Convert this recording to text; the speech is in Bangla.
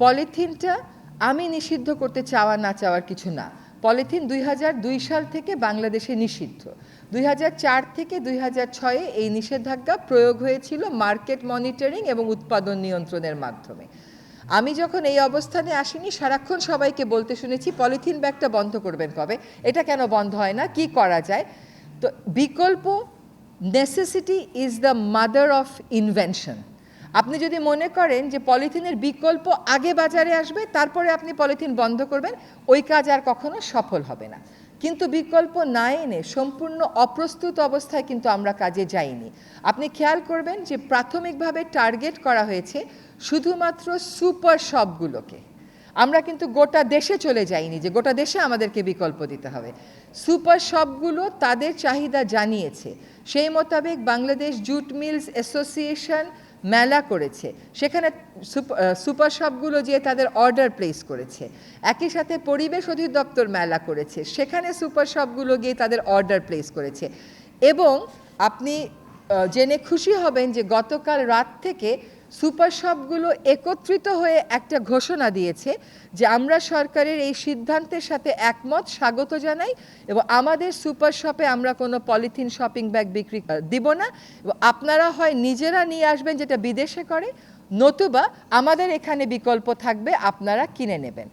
পলিথিনটা আমি নিষিদ্ধ করতে চাওয়া না চাওয়ার কিছু না। পলিথিন 2002 সাল থেকে বাংলাদেশে নিষিদ্ধ। 2004 থেকে 2006-এ এই নিষেধাজ্ঞা প্রয়োগ হয়েছিল মার্কেট মনিটরিং এবং উৎপাদন নিয়ন্ত্রণের মাধ্যমে। আমি যখন এই অবস্থানে আসিনি, সারাক্ষণ সবাইকে বলতে শুনেছি পলিথিন ব্যাগটা বন্ধ করবেন কবে, এটা কেন বন্ধ হয় না, কি করা যায়। তো বিকল্প, necessity is the mother of invention. আপনি যদি মনে করেন যে পলিথিনের বিকল্প আগে বাজারে আসবে তারপরে আপনি পলিথিন বন্ধ করবেন, ওই কাজ আর কখনো সফল হবে না। কিন্তু বিকল্প না এনে সম্পূর্ণ অপ্রস্তুত অবস্থায় কিন্তু আমরা কাজে যাইনি। আপনি খেয়াল করবেন যে প্রাথমিকভাবে টার্গেট করা হয়েছে শুধুমাত্র সুপার শপগুলোকে। আমরা কিন্তু গোটা দেশে চলে যাইনি যে গোটা দেশে আমাদেরকে বিকল্প দিতে হবে। সুপার শপগুলো তাদের চাহিদা জানিয়েছে, সেই মোতাবেক বাংলাদেশ জুট মিলস অ্যাসোসিয়েশন মেলা করেছে, সেখানে সুপার শপগুলো যে তাদের অর্ডার প্লেস করেছে। একই সাথে পরিবেশ অধিদপ্তর মেলা করেছে, সেখানে সুপার শপগুলো গিয়ে তাদের অর্ডার প্লেস করেছে। এবং আপনি জেনে খুশি হবেন যে গতকাল রাত থেকে সুপার শপগুলো একত্রিত হয়ে একটা ঘোষণা দিয়েছে যে আমরা সরকারের এই সিদ্ধান্তের সাথে একমত, স্বাগত জানাই, এবং আমাদের সুপার শপে আমরা কোনো পলিথিন শপিং ব্যাগ বিক্রি দিব না, এবং আপনারা হয় নিজেরা নিয়ে আসবেন যেটা বিদেশে করে, নতুবা আমাদের এখানে বিকল্প থাকবে, আপনারা কিনে নেবেন।